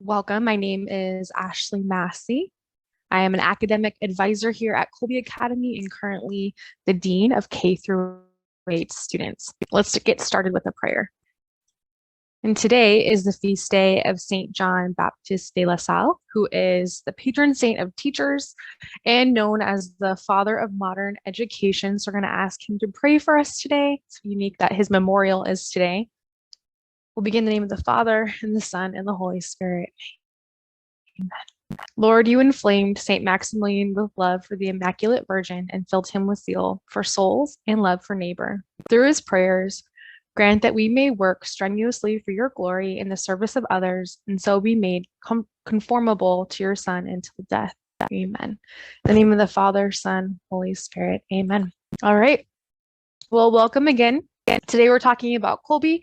Welcome. My name is Ashley Massey. I am an academic advisor here at Kolbe Academy and currently the Dean of K through 8 students. Let's get started with a prayer. And today is the feast day of St. John Baptiste de la Salle, who is the patron saint of teachers and known as the father of modern education. So we're going to ask him to pray for us today. It's unique that his memorial is today. We'll begin in the name of the Father, and the Son, and the Holy Spirit. Amen. Lord, you inflamed St. Maximilian with love for the Immaculate Virgin and filled him with zeal for souls and love for neighbor. Through his prayers, grant that we may work strenuously for your glory in the service of others, and so be made conformable to your Son until death. Amen. In the name of the Father, Son, Holy Spirit. Amen. All right. Well, welcome again. Today we're talking about Kolbe.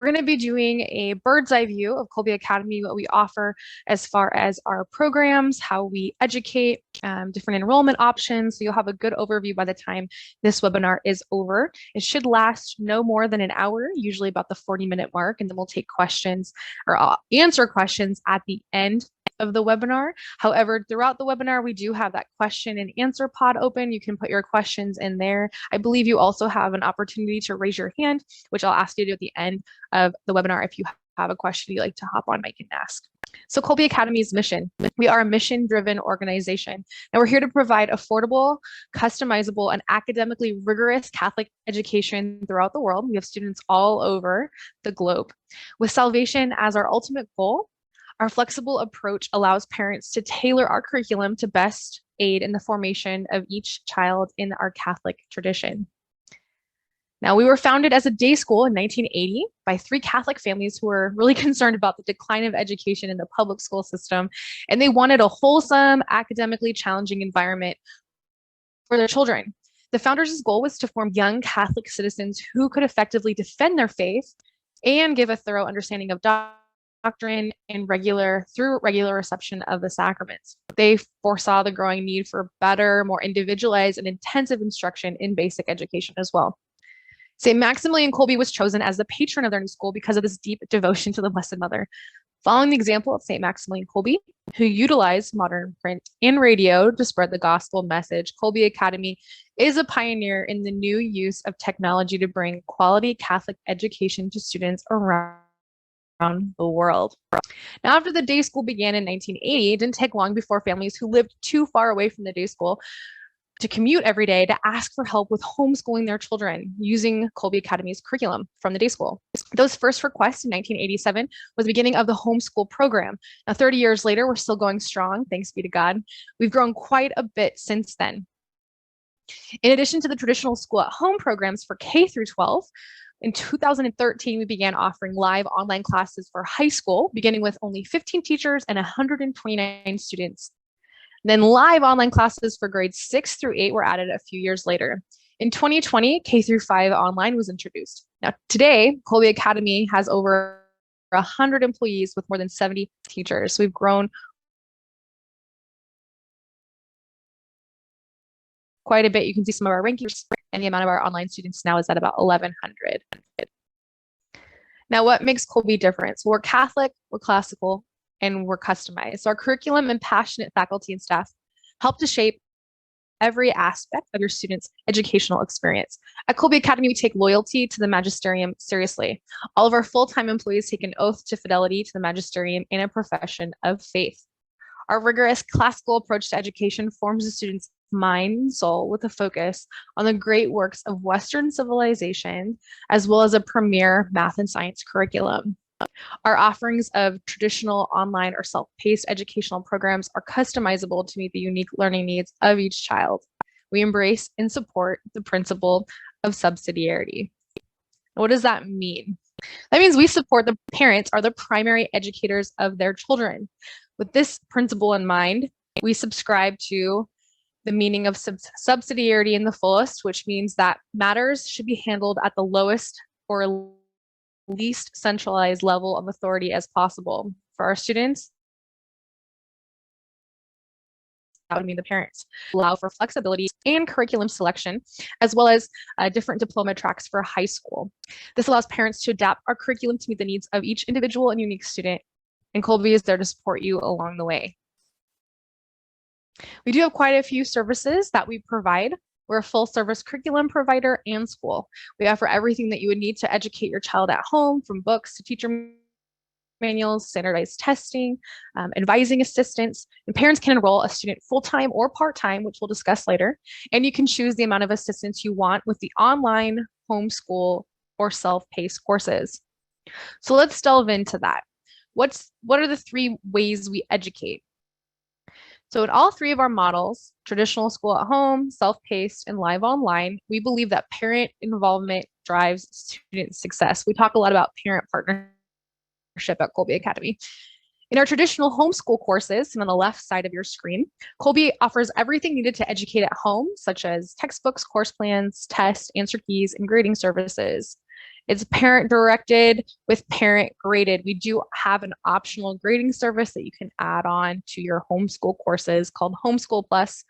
We're going to be doing a bird's eye view of Kolbe Academy, what we offer as far as our programs, how we educate, different enrollment options. So you'll have a good overview by the time this webinar is over. It should last no more than an hour, usually about the 40-minute mark, and then we'll take questions or answer questions at the end of the webinar. However, throughout the webinar, we do have that question and answer pod open. You can put your questions in there. I believe you also have an opportunity to raise your hand, which I'll ask you to do at the end of the webinar if you have a question you'd like to hop on mic and ask. So Kolbe Academy's mission, we are a mission-driven organization, and we're here to provide affordable, customizable, and academically rigorous Catholic education throughout the world. We have students all over the globe. With salvation as our ultimate goal, our flexible approach allows parents to tailor our curriculum to best aid in the formation of each child in our Catholic tradition. Now, we were founded as a day school in 1980 by 3 Catholic families who were really concerned about the decline of education in the public school system, and they wanted a wholesome, academically challenging environment for their children. The founders' goal was to form young Catholic citizens who could effectively defend their faith and give a thorough understanding of doctrine and regular reception of the sacraments. They foresaw the growing need for better, more individualized and intensive instruction in basic education as well. St. Maximilian Kolbe was chosen as the patron of their new school because of his deep devotion to the Blessed Mother. Following the example of St. Maximilian Kolbe, who utilized modern print and radio to spread the gospel message, Kolbe Academy is a pioneer in the new use of technology to bring quality Catholic education to students around the world. Now, after the day school began in 1980, it didn't take long before families who lived too far away from the day school to commute every day to ask for help with homeschooling their children using Kolbe Academy's curriculum from the day school. Those first requests in 1987 was the beginning of the homeschool program. Now, 30 years later, we're still going strong, thanks be to God. We've grown quite a bit since then. In addition to the traditional school at home programs for K through 12, in 2013, we began offering live online classes for high school, beginning with only 15 teachers and 129 students. Then live online classes for grades 6 through 8 were added a few years later. In 2020, K through 5 online was introduced. Now, today, Kolbe Academy has over 100 employees with more than 70 teachers. So we've grown quite a bit. You can see some of our rankings, and the amount of our online students now is at about 1,100. Now, what makes Kolbe different? So we're Catholic, we're classical, and we're customized. So our curriculum and passionate faculty and staff help to shape every aspect of your students' educational experience. At Kolbe Academy, we take loyalty to the magisterium seriously. All of our full-time employees take an oath to fidelity to the magisterium in a profession of faith. Our rigorous classical approach to education forms the students' mind and soul with a focus on the great works of Western civilization, as well as a premier math and science curriculum. Our offerings of traditional online or self-paced educational programs are customizable to meet the unique learning needs of each child. We embrace and support the principle of subsidiarity. What does that mean? That means we support the parents are the primary educators of their children. With this principle in mind, we subscribe to the meaning of subsidiarity in the fullest, which means that matters should be handled at the lowest or least centralized level of authority as possible. For our students, would mean the parents allow for flexibility and curriculum selection, as well as different diploma tracks for high school. This allows parents to adapt our curriculum to meet the needs of each individual and unique student, and Kolbe is there to support you along the way. We do have quite a few services that we provide. We're a full service curriculum provider and school. We offer everything that you would need to educate your child at home, from books to teacher manuals, standardized testing, advising assistance, and parents can enroll a student full-time or part-time, which we'll discuss later, and you can choose the amount of assistance you want with the online, homeschool, or self-paced courses. So let's delve into that. What are the three ways we educate? So in all three of our models, traditional school at home, self-paced, and live online, we believe that parent involvement drives student success. We talk a lot about parent partnership at Kolbe Academy. In our traditional homeschool courses, and on the left side of your screen, Kolbe offers everything needed to educate at home, such as textbooks, course plans, tests, answer keys, and grading services. It's parent directed with parent graded. We do have an optional grading service that you can add on to your homeschool courses called Homeschool Plus.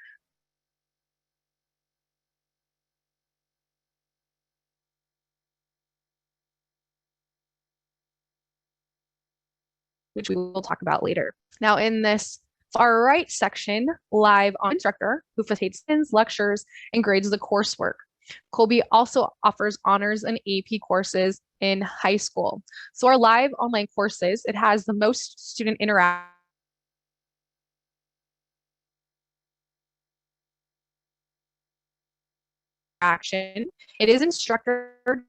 Which we will talk about later. Now in this far right section, live on instructor who facilitates lectures and grades the coursework. Kolbe also offers honors and AP courses in high school. So our live online courses, it has the most student interaction. It is instructor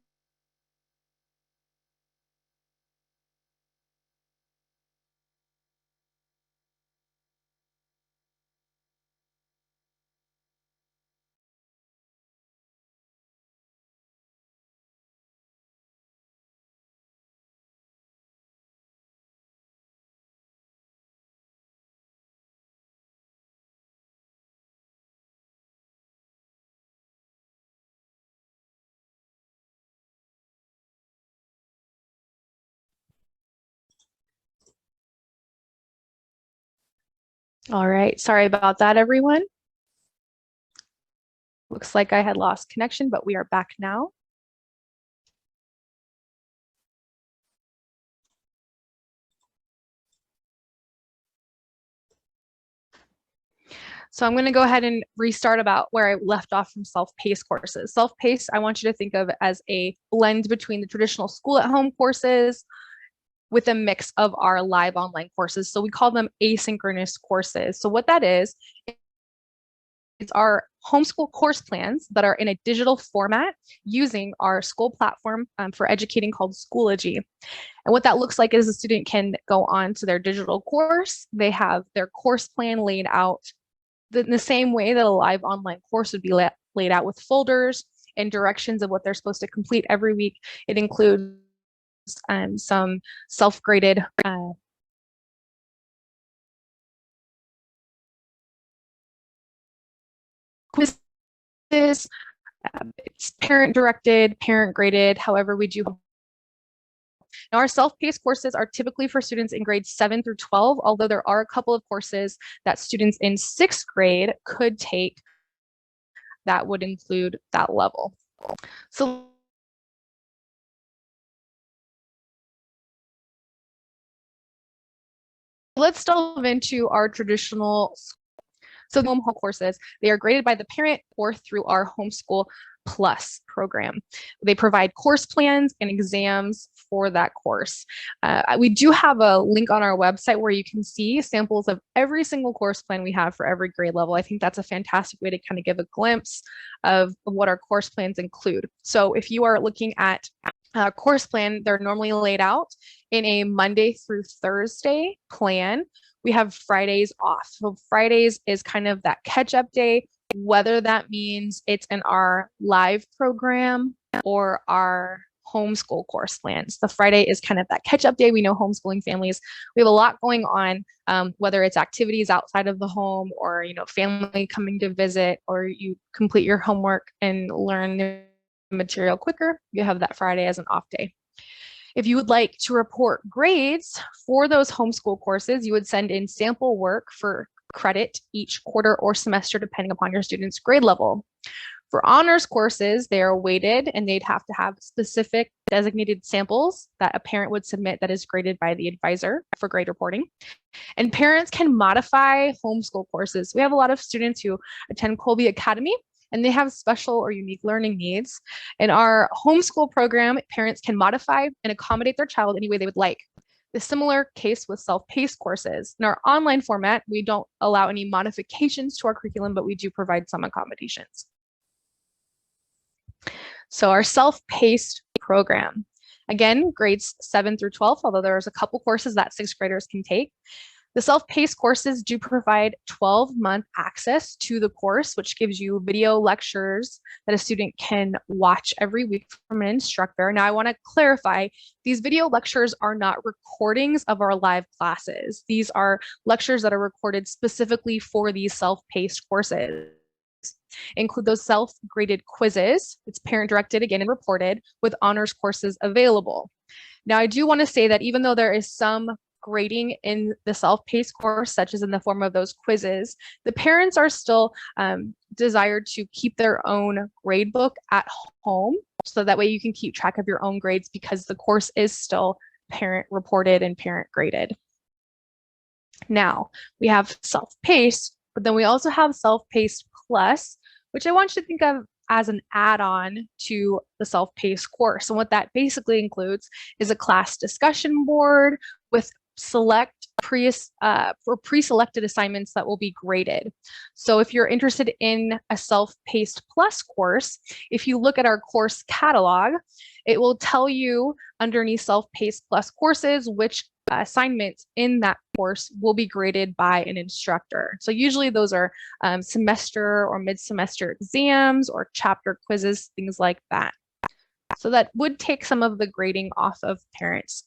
All right, sorry about that, everyone. Looks like I had lost connection, but we are back now. So I'm going to go ahead and restart about where I left off from self-paced courses. Self-paced, I want you to think of as a blend between the traditional school at home courses with a mix of our live online courses. So we call them asynchronous courses. So what that is, it's our homeschool course plans that are in a digital format using our school platform for educating called Schoology. And what that looks like is a student can go on to their digital course. They have their course plan laid out in the same way that a live online course would be laid out with folders and directions of what they're supposed to complete every week. It includes some self-graded quizzes. It's parent directed, parent graded, however we do. Now, our self-paced courses are typically for students in grades 7 through 12, although there are a couple of courses that students in 6th grade could take that would include that level. So let's delve into our traditional. So the homeschool courses, they are graded by the parent or through our Homeschool Plus program. They provide course plans and exams for that course. We do have a link on our website where you can see samples of every single course plan we have for every grade level. I think that's a fantastic way to kind of give a glimpse of what our course plans include. So if you are looking at a course plan, they're normally laid out in a Monday through Thursday plan. We have Fridays off. So Fridays is kind of that catch-up day, whether that means it's in our live program or our homeschool course plans. The Friday is kind of that catch-up day. We know homeschooling families, we have a lot going on, whether it's activities outside of the home or, family coming to visit, or you complete your homework and learn the material quicker, you have that Friday as an off day. If you would like to report grades for those homeschool courses, you would send in sample work for credit each quarter or semester, depending upon your student's grade level. For honors courses, they are weighted and they'd have to have specific designated samples that a parent would submit that is graded by the advisor for grade reporting. And parents can modify homeschool courses. We have a lot of students who attend Kolbe Academy and they have special or unique learning needs. In our homeschool program, parents can modify and accommodate their child any way they would like. The similar case with self-paced courses. In our online format, we don't allow any modifications to our curriculum, but we do provide some accommodations. So our self-paced program, again, grades 7 through 12, although there's a couple courses that 6th graders can take. The self-paced courses do provide 12-month access to the course, which gives you video lectures that a student can watch every week from an instructor. Now, I want to clarify, these video lectures are not recordings of our live classes. These are lectures that are recorded specifically for these self-paced courses. Include those self-graded quizzes. It's parent-directed again and reported with honors courses available. Now, I do want to say that even though there is some grading in the self-paced course, such as in the form of those quizzes, the parents are still desired to keep their own grade book at home, so that way you can keep track of your own grades because the course is still parent reported and parent graded. Now, we have self-paced, but then we also have self-paced plus, which I want you to think of as an add-on to the self-paced course. And what that basically includes is a class discussion board with pre-selected assignments that will be graded. So if you're interested in a self-paced plus course, if you look at our course catalog, it will tell you underneath self-paced plus courses which assignments in that course will be graded by an instructor. So usually those are semester or mid-semester exams or chapter quizzes, things like that. So that would take some of the grading off of parents.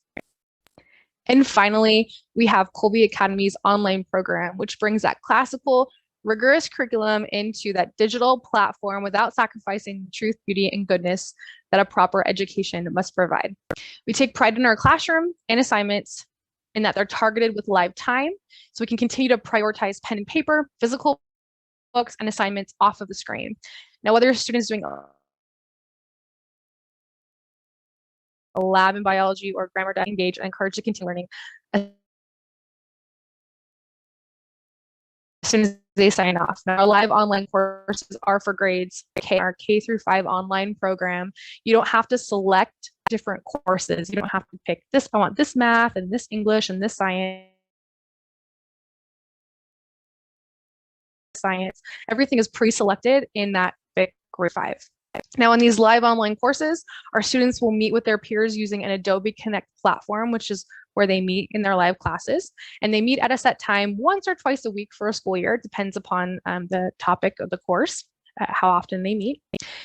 And finally, we have Kolbe Academy's online program, which brings that classical, rigorous curriculum into that digital platform without sacrificing the truth, beauty, and goodness that a proper education must provide. We take pride in our classroom and assignments in that they're targeted with live time, so we can continue to prioritize pen and paper, physical books, and assignments off of the screen. Now, whether your student is doing a lab in biology or grammar, engage and encourage to continue learning as soon as they sign off. Now, our live online courses are for grades K, our K through 5 online program. You don't have to select different courses. You don't have to pick this, I want this math and this English and this science. Everything is pre-selected in that grade 5. Now, in these live online courses, our students will meet with their peers using an Adobe Connect platform, which is where they meet in their live classes. And they meet at a set time once or twice a week for a school year. It depends upon the topic of the course, how often they meet.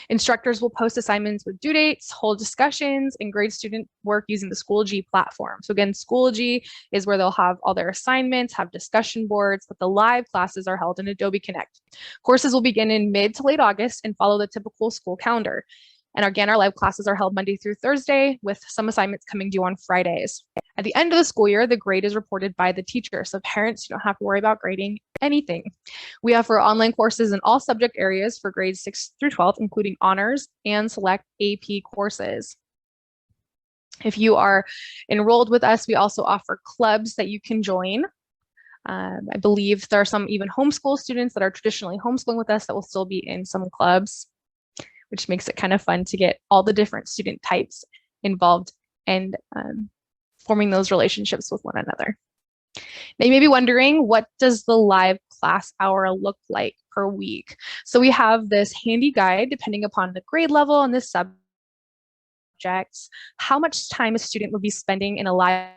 Instructors will post assignments with due dates, hold discussions, and grade student work using the Schoology platform. So again, Schoology is where they'll have all their assignments, have discussion boards, but the live classes are held in Adobe Connect. Courses will begin in mid to late August and follow the typical school calendar. And again, our live classes are held Monday through Thursday with some assignments coming due on Fridays. At the end of the school year, the grade is reported by the teacher. So parents, you don't have to worry about grading anything. We offer online courses in all subject areas for grades 6 through 12, including honors and select AP courses. If you are enrolled with us, we also offer clubs that you can join. I believe there are some even homeschool students that are traditionally homeschooling with us that will still be in some clubs, which makes it kind of fun to get all the different student types involved and forming those relationships with one another. Now, you may be wondering, what does the live class hour look like per week? So we have this handy guide, depending upon the grade level and the subjects, how much time a student would be spending in a live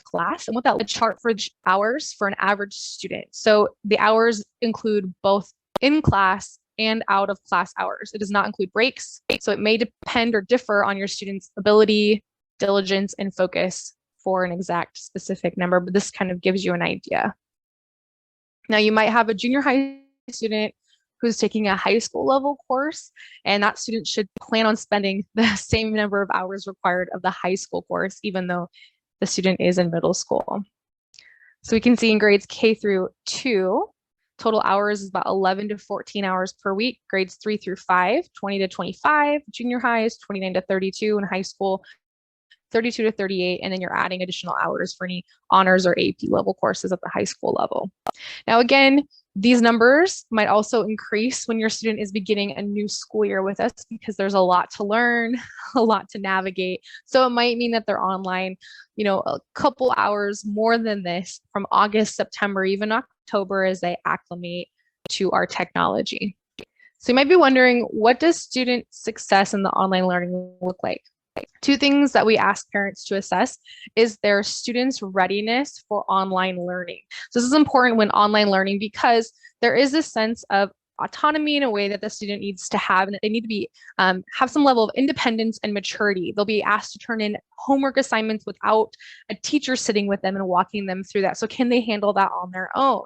class, and what that would chart for hours for an average student. So the hours include both in class and out of class hours. It does not include breaks, so it may depend or differ on your student's ability, diligence, and focus for an exact specific number, but this kind of gives you an idea. Now, you might have a junior high student who's taking a high school level course, and that student should plan on spending the same number of hours required of the high school course, even though the student is in middle school. So we can see in grades K through 2, total hours is about 11 to 14 hours per week. Grades 3 through 5, 20 to 25. Junior high is 29 to 32, and high school 32 to 38, and then you're adding additional hours for any honors or AP level courses at the high school level. Now, again, these numbers might also increase when your student is beginning a new school year with us, because there's a lot to learn, a lot to navigate. So it might mean that they're online, a couple hours more than this from August, September, even October, as they acclimate to our technology. So you might be wondering, what does student success in the online learning look like? 2 things that we ask parents to assess is their students' readiness for online learning. So this is important when online learning, because there is this sense of autonomy in a way that the student needs to have, and that they need to be have some level of independence and maturity. They'll be asked to turn in homework assignments without a teacher sitting with them and walking them through that. So can they handle that on their own?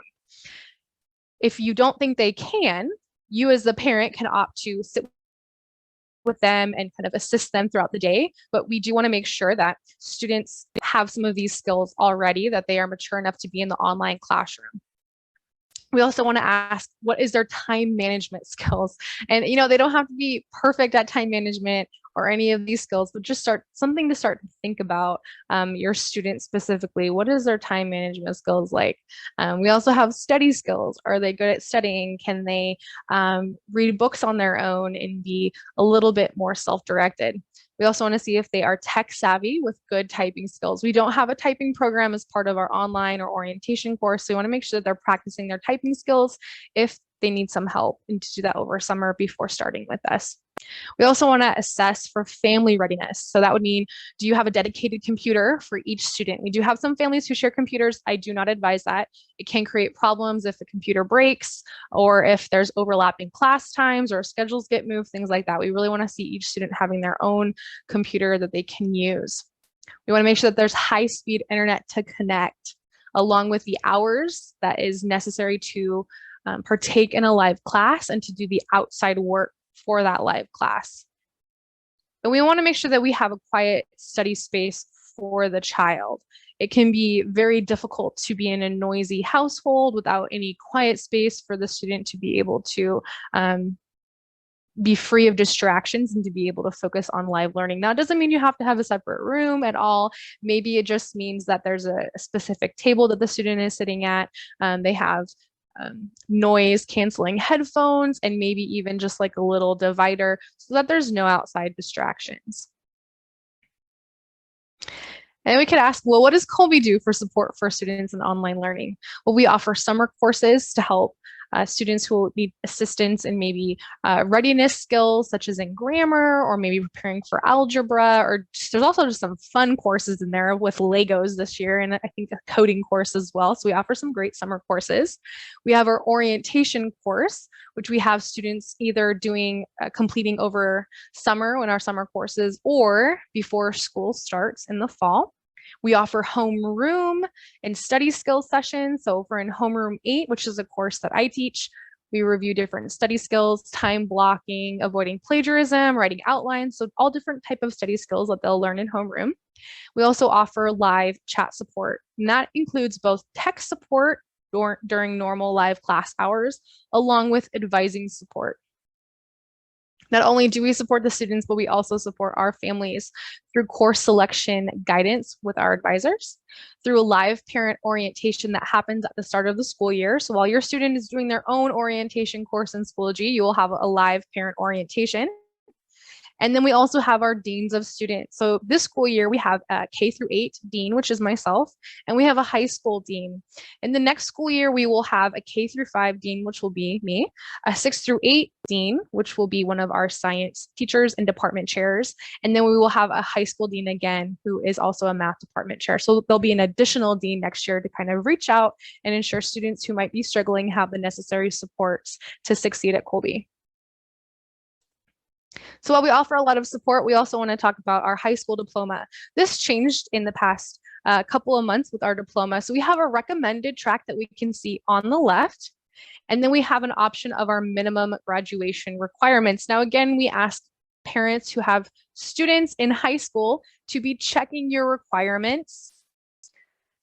If you don't think they can, you as the parent can opt to sit with them and kind of assist them throughout the day. But we do want to make sure that students have some of these skills already, that they are mature enough to be in the online classroom. We also want to ask, what is their time management skills? And, they don't have to be perfect at time management or any of these skills, but just something to start to think about your students specifically. What is their time management skills like? We also have study skills. Are they good at studying? Can they read books on their own and be a little bit more self-directed? We also want to see if they are tech savvy with good typing skills. We don't have a typing program as part of our online or orientation course, so we want to make sure that they're practicing their typing skills if they need some help, and to do that over summer before starting with us. We also want to assess for family readiness. So that would mean, do you have a dedicated computer for each student? We do have some families who share computers. I do not advise that. It can create problems if the computer breaks, or if there's overlapping class times or schedules get moved, things like that. We really want to see each student having their own computer that they can use. We want to make sure that there's high-speed internet to connect, along with the hours that is necessary to partake in a live class and to do the outside work for that live class. And we want to make sure that we have a quiet study space for the child. It can be very difficult to be in a noisy household without any quiet space for the student to be able to be free of distractions and to be able to focus on live learning. Now, it doesn't mean you have to have a separate room at all. Maybe it just means that there's a specific table that the student is sitting at. They have noise canceling headphones, and maybe even just like a little divider so that there's no outside distractions. And we could ask, well, what does Kolbe do for support for students in online learning? Well, we offer summer courses to help students who need assistance in maybe readiness skills, such as in grammar, or maybe preparing for algebra, or there's also just some fun courses in there with Legos this year, and I think a coding course as well. So we offer some great summer courses. We have our orientation course, which we have students either doing, completing over summer when our summer courses, or before school starts in the fall. We offer homeroom and study skills sessions. So for in homeroom 8, which is a course that I teach, we review different study skills, time blocking, avoiding plagiarism, writing outlines. So all different type of study skills that they'll learn in homeroom. We also offer live chat support, and that includes both tech support during normal live class hours, along with advising support. Not only do we support the students, but we also support our families through course selection guidance with our advisors, through a live parent orientation that happens at the start of the school year. So while your student is doing their own orientation course in Schoology, you will have a live parent orientation. And then we also have our deans of students. So this school year, we have a K through 8 dean, which is myself, and we have a high school dean. In the next school year, we will have a K through 5 dean, which will be me, a 6 through 8 dean, which will be one of our science teachers and department chairs. And then we will have a high school dean again, who is also a math department chair. So there'll be an additional dean next year to kind of reach out and ensure students who might be struggling have the necessary supports to succeed at Kolbe. So while we offer a lot of support, we also want to talk about our high school diploma. This changed in the past couple of months with our diploma. So we have a recommended track that we can see on the left. And then we have an option of our minimum graduation requirements. Now, again, we ask parents who have students in high school to be checking your requirements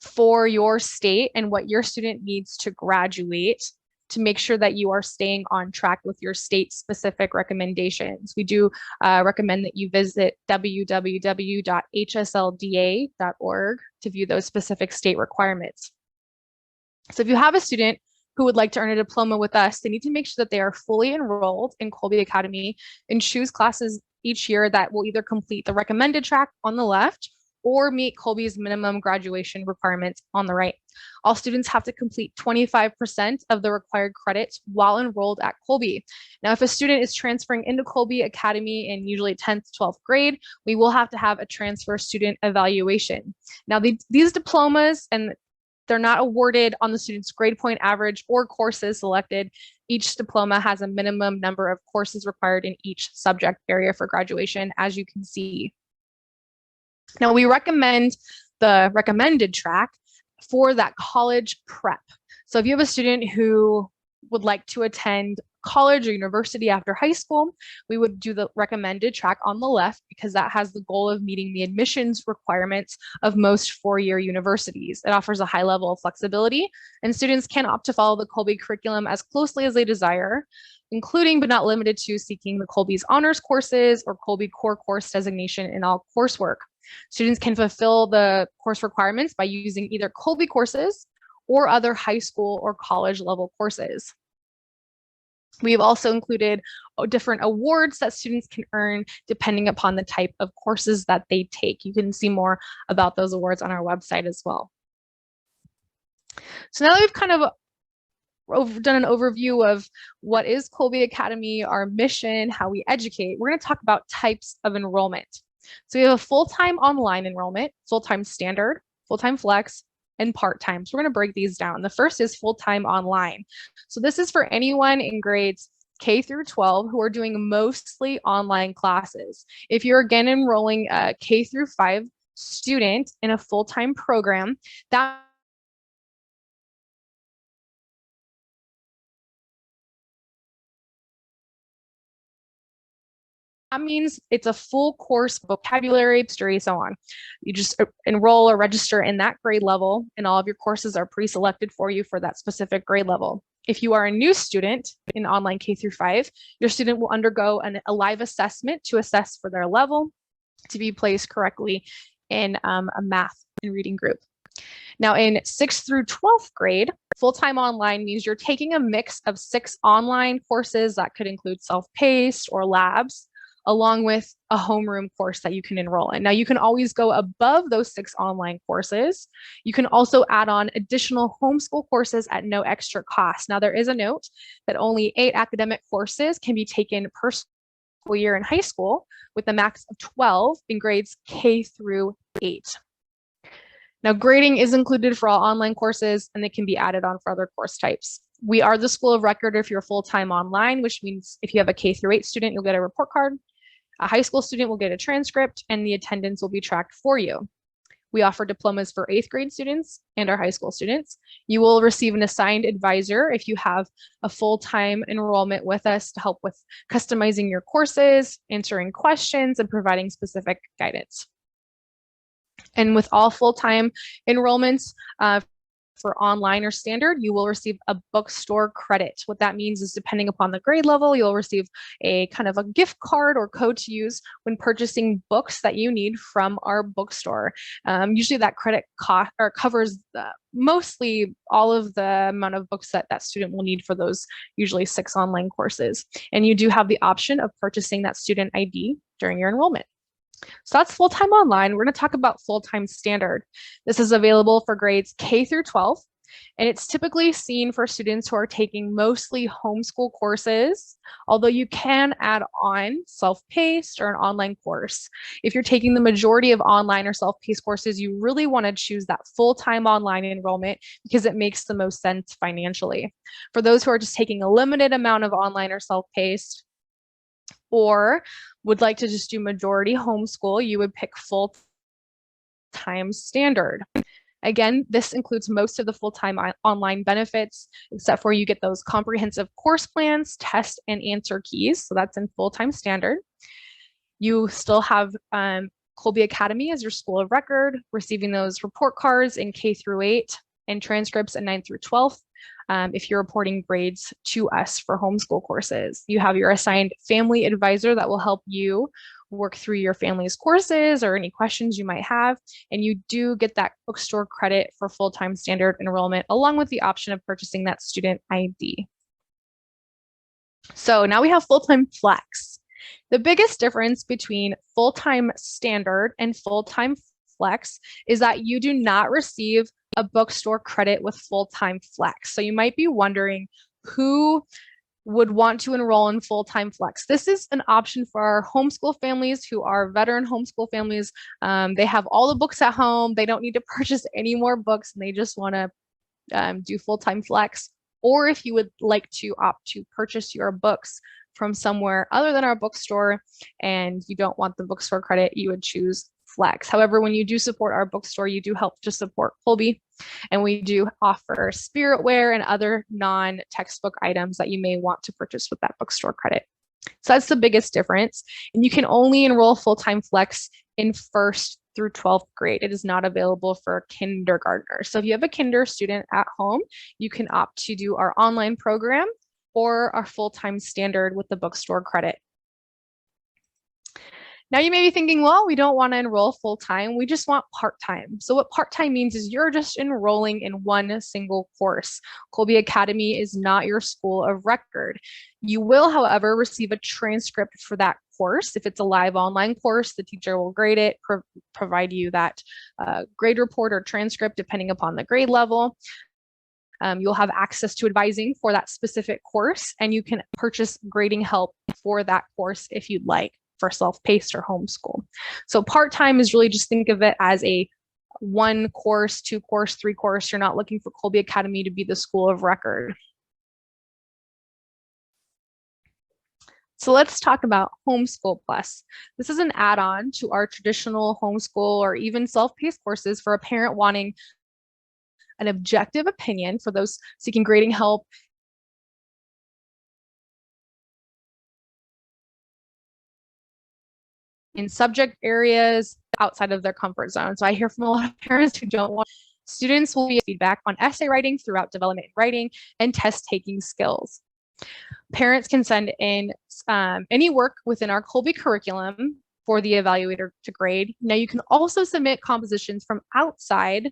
for your state and what your student needs to graduate to make sure that you are staying on track with your state specific recommendations. We do recommend that you visit www.hslda.org to view those specific state requirements. So if you have a student who would like to earn a diploma with us, they need to make sure that they are fully enrolled in Kolbe Academy and choose classes each year that will either complete the recommended track on the left or meet Kolbe's minimum graduation requirements on the right. All students have to complete 25% of the required credits while enrolled at Kolbe. Now, if a student is transferring into Kolbe Academy in usually 10th, 12th grade, we will have to have a transfer student evaluation. Now, these diplomas, and they're not awarded on the student's grade point average or courses selected. Each diploma has a minimum number of courses required in each subject area for graduation, as you can see. Now, we recommend the recommended track for that college prep. So if you have a student who would like to attend college or university after high school, we would do the recommended track on the left because that has the goal of meeting the admissions requirements of most four-year universities. It offers a high level of flexibility, and students can opt to follow the Kolbe curriculum as closely as they desire, including but not limited to seeking the Kolbe's honors courses or Kolbe core course designation in all coursework. Students can fulfill the course requirements by using either Kolbe courses or other high school or college level courses. We've also included different awards that students can earn depending upon the type of courses that they take. You can see more about those awards on our website as well. So now that we've kind of done an overview of what is Kolbe Academy, our mission, how we educate, we're going to talk about types of enrollment. So we have a full-time online enrollment, full-time standard, full-time flex, and part-time. So we're going to break these down. The first is full-time online. So this is for anyone in grades K through 12 who are doing mostly online classes. If you're again enrolling a K through 5 student in a full-time program, that means it's a full course vocabulary, history, so on. You just enroll or register in that grade level, and all of your courses are pre-selected for you for that specific grade level. If you are a new student in online K through 5, your student will undergo a live assessment to assess for their level to be placed correctly in a math and reading group. Now in 6th through 12th grade, full-time online means you're taking a mix of 6 online courses that could include self-paced or labs, along with a homeroom course that you can enroll in. Now you can always go above those 6 online courses. You can also add on additional homeschool courses at no extra cost. Now there is a note that only 8 academic courses can be taken per school year in high school, with a max of 12 in grades K through 8. Now grading is included for all online courses, and they can be added on for other course types. We are the school of record if you're full-time online, which means if you have a K through 8 student, you'll get a report card. A high school student will get a transcript, and the attendance will be tracked for you. We offer diplomas for 8th grade students and our high school students. You will receive an assigned advisor if you have a full-time enrollment with us to help with customizing your courses, answering questions, and providing specific guidance. And with all full-time enrollments, for online or standard, you will receive a bookstore credit. What that means is depending upon the grade level, you'll receive a kind of a gift card or code to use when purchasing books that you need from our bookstore. Usually that credit covers mostly all of the amount of books that that student will need for those usually 6 online courses. And you do have the option of purchasing that student ID during your enrollment. So that's full-time online. We're going to talk about full-time standard. This is available for grades K through 12, and it's typically seen for students who are taking mostly homeschool courses, although you can add on self-paced or an online course. If you're taking the majority of online or self-paced courses, you really want to choose that full-time online enrollment because it makes the most sense financially. For those who are just taking a limited amount of online or self-paced, or would like to just do majority homeschool, you would pick full-time standard. Again, this includes most of the full-time online benefits, except for you get those comprehensive course plans, test and answer keys. So that's in full-time standard. You still have Kolbe Academy as your school of record, receiving those report cards in K through 8 and transcripts in 9 through 12. If you're reporting grades to us for homeschool courses, you have your assigned family advisor that will help you work through your family's courses or any questions you might have. And you do get that bookstore credit for full-time standard enrollment, along with the option of purchasing that student ID. So now we have full-time flex. The biggest difference between full-time standard and full-time flex is that you do not receive a bookstore credit with full-time flex. So you might be wondering who would want to enroll in full-time flex. This is an option for our homeschool families who are veteran homeschool families. They have all the books at home. They don't need to purchase any more books, and they just want to do full-time flex. Or if you would like to opt to purchase your books from somewhere other than our bookstore and you don't want the bookstore credit, you would choose flex. However, when you do support our bookstore, you do help to support Kolbe, and we do offer spiritware and other non-textbook items that you may want to purchase with that bookstore credit. So that's the biggest difference. And you can only enroll full-time flex in 1st through 12th grade. It is not available for kindergartners. So if you have a kinder student at home, you can opt to do our online program or our full-time standard with the bookstore credit. Now you may be thinking, well, we don't want to enroll full-time, we just want part-time. So what part-time means is you're just enrolling in one single course. Kolbe Academy is not your school of record. You will, however, receive a transcript for that course. If it's a live online course, the teacher will grade it, provide you that grade report or transcript depending upon the grade level. You'll have access to advising for that specific course, and you can purchase grading help for that course if you'd like, for self-paced or homeschool. So part-time is really, just think of it as a 1 course, 2 course, 3 course. You're not looking for Kolbe Academy to be the school of record. So let's talk about Homeschool Plus. This is an add-on to our traditional homeschool or even self-paced courses for a parent wanting an objective opinion, for those seeking grading help in subject areas outside of their comfort zone. So I hear from a lot of parents who don't want students will be feedback on essay writing throughout development in writing and test taking skills. Parents can send in any work within our Kolbe curriculum for the evaluator to grade. Now you can also submit compositions from outside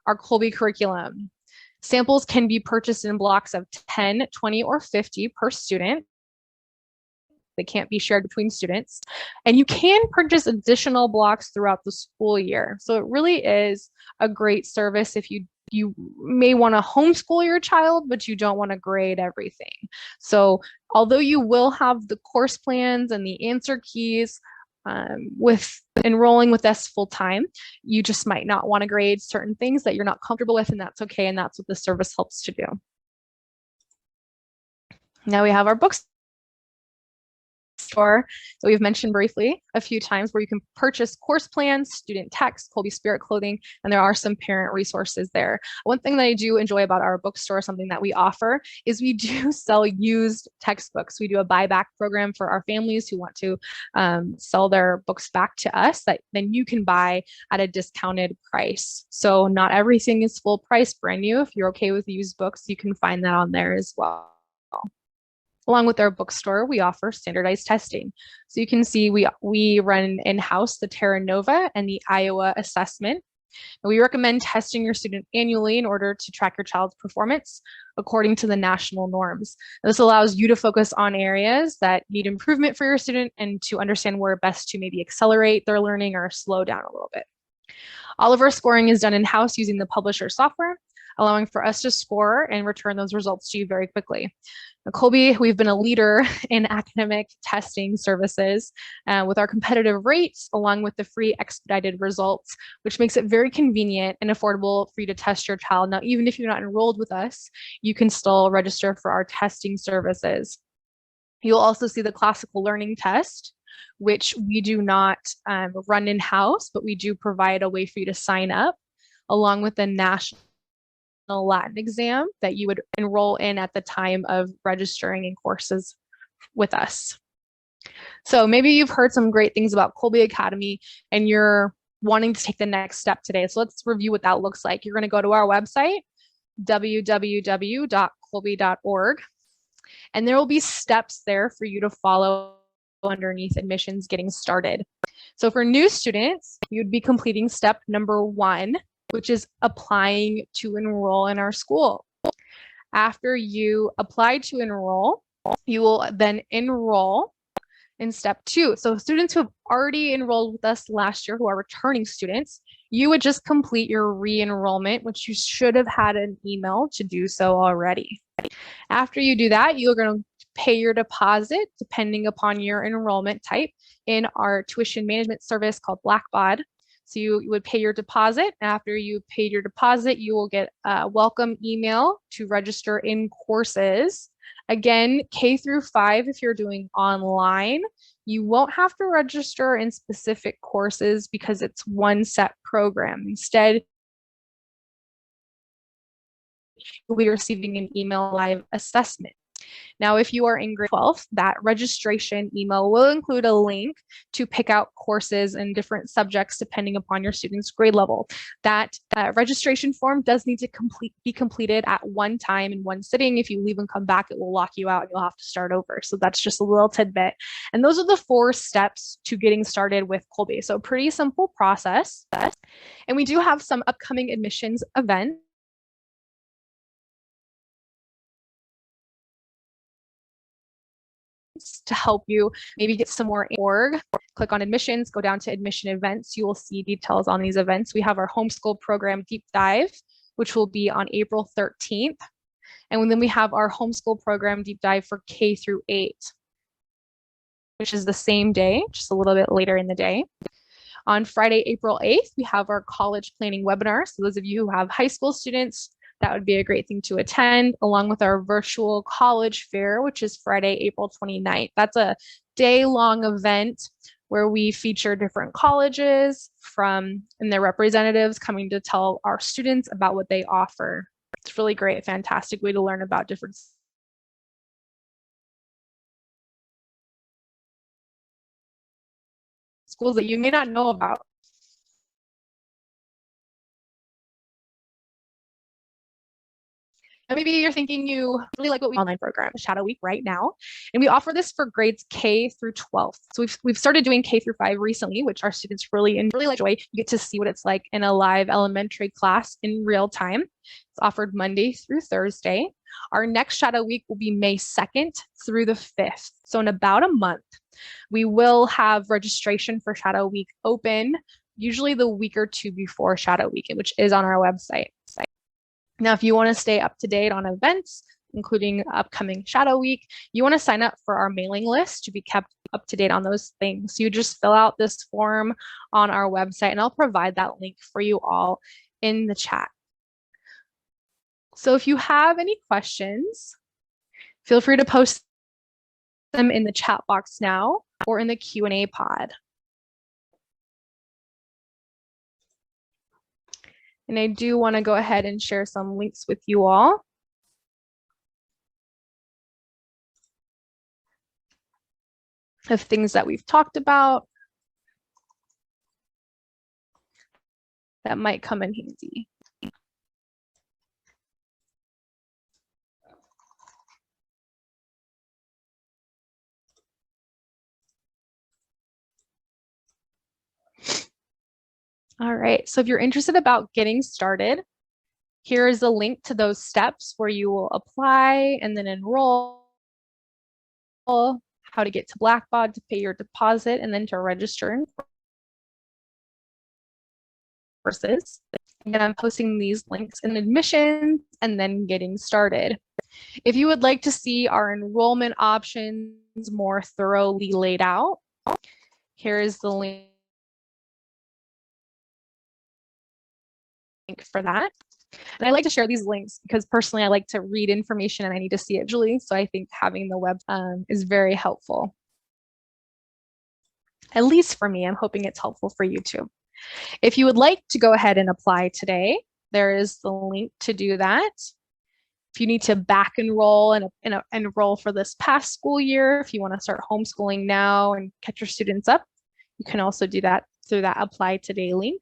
our Kolbe curriculum. Samples can be purchased in blocks of 10, 20, or 50 per student. They can't be shared between students. And you can purchase additional blocks throughout the school year. So it really is a great service if you may want to homeschool your child, but you don't want to grade everything. So although you will have the course plans and the answer keys with enrolling with us full time, you just might not want to grade certain things that you're not comfortable with, and that's okay. And that's what the service helps to do. Now we have our bookstore that we've mentioned briefly a few times, where you can purchase course plans, student text, Kolbe Spirit clothing, and there are some parent resources there. One thing that I do enjoy about our bookstore, something that we offer, is we do sell used textbooks. We do a buyback program for our families who want to sell their books back to us that then you can buy at a discounted price. So not everything is full price brand new. If you're okay with used books, you can find that on there as well. Along with our bookstore, we offer standardized testing. So you can see we run in-house the Terra Nova and the Iowa assessment. And we recommend testing your student annually in order to track your child's performance according to the national norms. This allows you to focus on areas that need improvement for your student and to understand where best to maybe accelerate their learning or slow down a little bit. All of our scoring is done in-house using the publisher software, allowing for us to score and return those results to you very quickly. At Kolbe, we've been a leader in academic testing services with our competitive rates, along with the free expedited results, which makes it very convenient and affordable for you to test your child. Now, even if you're not enrolled with us, you can still register for our testing services. You'll also see the classical learning test, which we do not run in-house, but we do provide a way for you to sign up. along with the national Latin exam that you would enroll in at the time of registering in courses with us. So maybe you've heard some great things about Kolbe Academy and you're wanting to take the next step today. So let's review what that looks like. You're going to go to our website, www.kolbe.org, and there will be steps there for you to follow underneath admissions getting started. So for new students, you'd be completing step number 1, which is applying to enroll in our school. After you apply to enroll, you will then enroll in step 2. So students who have already enrolled with us last year, who are returning students, you would just complete your re-enrollment, which you should have had an email to do so already. After you do that, you're going to pay your deposit depending upon your enrollment type in our tuition management service called Blackbaud. So you would pay your deposit. After you paid your deposit, you will get a welcome email to register in courses. Again, K through 5, if you're doing online, you won't have to register in specific courses because it's one set program. Instead, you'll be receiving an email live assessment. Now, if you are in grade 12, that registration email will include a link to pick out courses and different subjects depending upon your student's grade level. That registration form does need to be completed at one time in one sitting. If you leave and come back, it will lock you out and you'll have to start over. So that's just a little tidbit. And those are the 4 steps to getting started with Kolbe. So pretty simple process. And we do have some upcoming admissions events to help you maybe get some more org. Click on admissions, go down to admission events. You will see details on these events. We have our homeschool program deep dive, which will be on April 13th. And then we have our homeschool program deep dive for K through 8, which is the same day, just a little bit later in the day. On Friday, April 8th, we have our college planning webinar. So those of you who have high school students, that would be a great thing to attend, along with our virtual college fair, which is Friday, April 29th. That's a day-long event where we feature different colleges and their representatives coming to tell our students about what they offer. It's really great, fantastic way to learn about different schools that you may not know about. And maybe you're thinking you really like what we online program, Shadow Week right now. And we offer this for grades K through 12. So we've started doing K through 5 recently, which our students really enjoy. You get to see what it's like in a live elementary class in real time. It's offered Monday through Thursday. Our next Shadow Week will be May 2nd through the 5th. So in about a month, we will have registration for Shadow Week open, usually the week or 2 before Shadow Week, which is on our website. Now, if you want to stay up to date on events, including upcoming Shadow Week, you want to sign up for our mailing list to be kept up to date on those things. So you just fill out this form on our website, and I'll provide that link for you all in the chat. So if you have any questions, feel free to post them in the chat box now or in the Q&A pod. And I do want to go ahead and share some links with you all. Of things that we've talked about that might come in handy. All right, so if you're interested about getting started, here is a link to those steps where you will apply and then enroll, how to get to Blackbaud to pay your deposit, and then to register in courses. Again, I'm posting these links in admissions and then getting started. If you would like to see our enrollment options more thoroughly laid out, here is the link for that. And I like to share these links because personally I like to read information and I need to see it visually. So I think having the web is very helpful. At least for me, I'm hoping it's helpful for you too. If you would like to go ahead and apply today, there is the link to do that. If you need to back enroll and enroll for this past school year, if you want to start homeschooling now and catch your students up, you can also do that through that Apply Today link.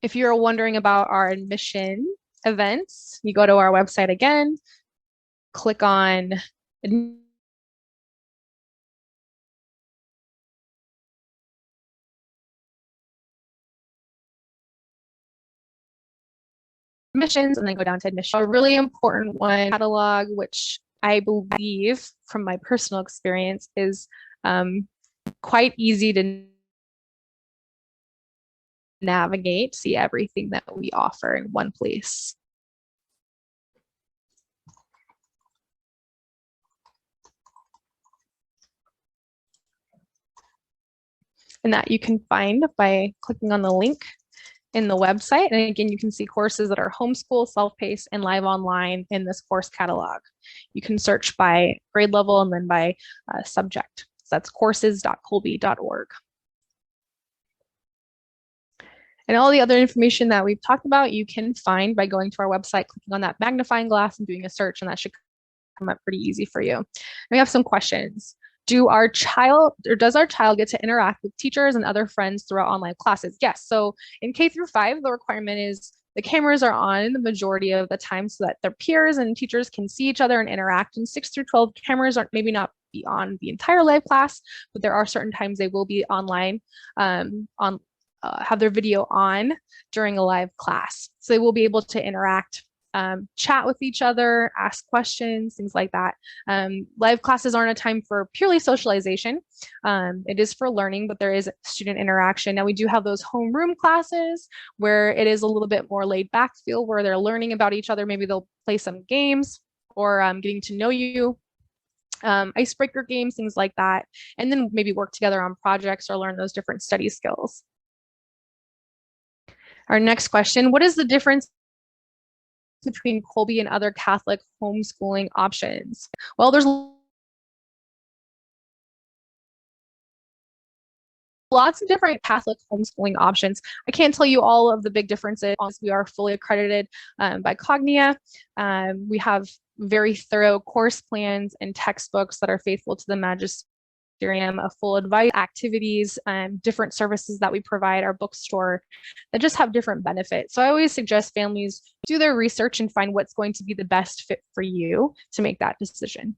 If you're wondering about our admission events, you go to our website again, click on admissions and then go down to admission. A really important one, catalog, which I believe from my personal experience is quite easy to navigate, see everything that we offer in one place. And that you can find by clicking on the link in the website. And again, you can see courses that are homeschool, self-paced, and live online in this course catalog. You can search by grade level and then by subject. So that's courses.kolbe.org. And all the other information that we've talked about, you can find by going to our website, clicking on that magnifying glass and doing a search, and that should come up pretty easy for you. And we have some questions. Does our child get to interact with teachers and other friends throughout online classes? Yes. So in K through 5, the requirement is the cameras are on the majority of the time so that their peers and teachers can see each other and interact. In 6 through 12, cameras aren't maybe not be on the entire live class, but there are certain times they will be online have their video on during a live class. So they will be able to interact, chat with each other, ask questions, things like that. Live classes aren't a time for purely socialization. It is for learning, but there is student interaction. Now we do have those homeroom classes where it is a little bit more laid back feel, where they're learning about each other. Maybe they'll play some games or getting to know you. Icebreaker games, things like that. And then maybe work together on projects or learn those different study skills. Our next question, what is the difference between Kolbe and other Catholic homeschooling options? Well, there's lots of different Catholic homeschooling options. I can't tell you all of the big differences. We are fully accredited by Cognia. We have very thorough course plans and textbooks that are faithful to the magisterium, a full advice, activities, different services that we provide, our bookstore that just have different benefits. So I always suggest families do their research and find what's going to be the best fit for you to make that decision.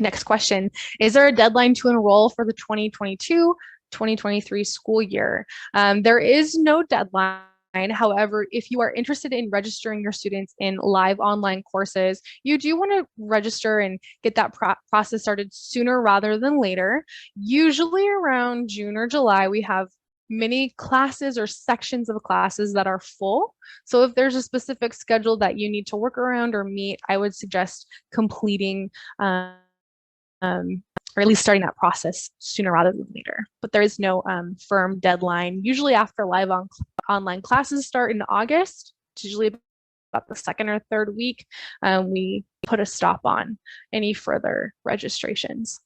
Next question, is there a deadline to enroll for the 2022-2023 school year? There is no deadline. However, if you are interested in registering your students in live online courses, you do want to register and get that process started sooner rather than later. Usually around June or July, we have many classes or sections of classes that are full. So if there's a specific schedule that you need to work around or meet, I would suggest completing or at least starting that process sooner rather than later. But there is no firm deadline. Usually after live online classes start in August, it's usually about the 2nd or 3rd week, we put a stop on any further registrations.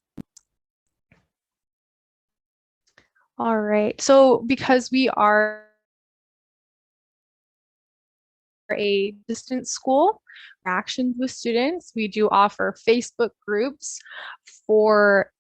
All right, so because we are a distance school, interactions with students, we do offer Facebook groups for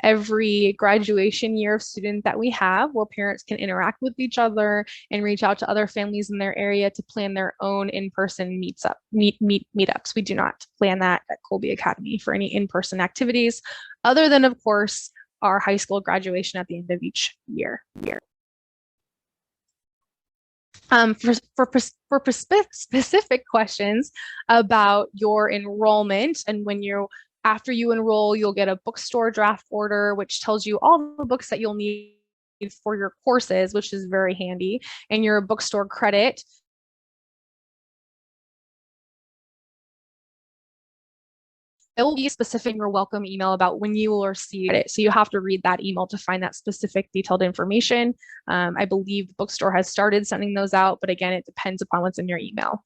every graduation year of student that we have, where parents can interact with each other and reach out to other families in their area to plan their own in-person meetups. We do not plan that at Kolbe Academy for any in-person activities, other than, of course, our high school graduation at the end of each year. For specific questions about your enrollment and after you enroll, you'll get a bookstore draft order, which tells you all the books that you'll need for your courses, which is very handy, and your bookstore credit. It will be specific in your welcome email about when you will receive it. So you have to read that email to find that specific detailed information. I believe the bookstore has started sending those out, but again, it depends upon what's in your email.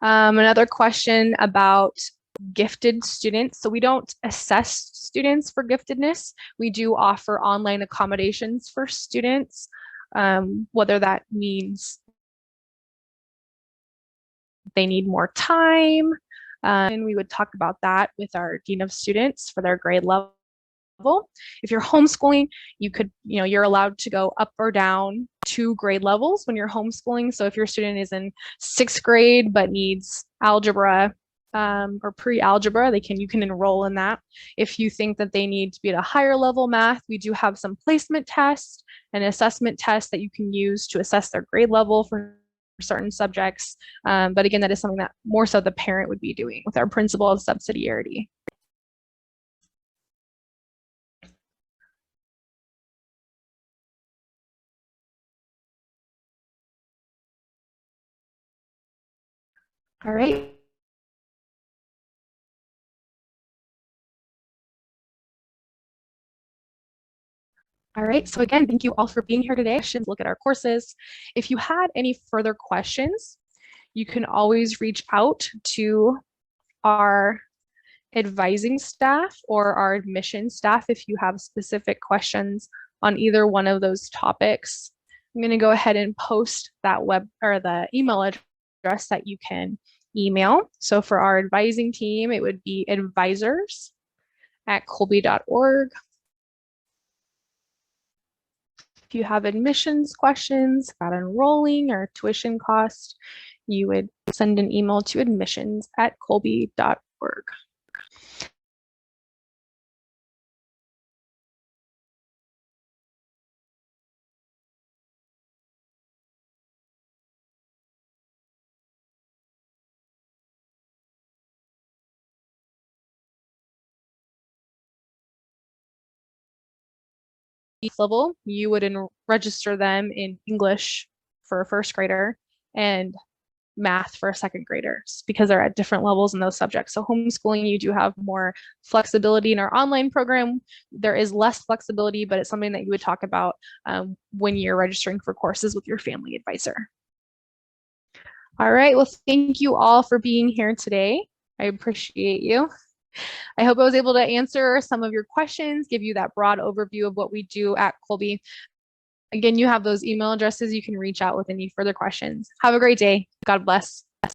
Another question about gifted students. So we don't assess students for giftedness. We do offer online accommodations for students, whether that means they need more time. And we would talk about that with our dean of students for their grade level. If you're homeschooling, you're allowed to go up or down 2 grade levels when you're homeschooling. So if your student is in 6th grade but needs algebra or pre-algebra, you can enroll in that. If you think that they need to be at a higher level math, we do have some placement tests and assessment tests that you can use to assess their grade level for certain subjects. But again, that is something that more so the parent would be doing with our principle of subsidiarity. All right. All right, so again, thank you all for being here today. Look at our courses. If you had any further questions, you can always reach out to our advising staff or our admission staff if you have specific questions on either one of those topics. I'm going to go ahead and post that the email address that you can email. So for our advising team, it would be advisors@kolbe.org. If you have admissions questions about enrolling or tuition cost, you would send an email to admissions@kolbe.org. Level, you would register them in English for a 1st grader and math for a 2nd graders because they're at different levels in those subjects. So homeschooling, you do have more flexibility. In our online program, there is less flexibility, but it's something that you would talk about when you're registering for courses with your family advisor. All right, well, thank you all for being here today. I appreciate you. I hope I was able to answer some of your questions, give you that broad overview of what we do at Kolbe. Again, you have those email addresses. You can reach out with any further questions. Have a great day. God bless.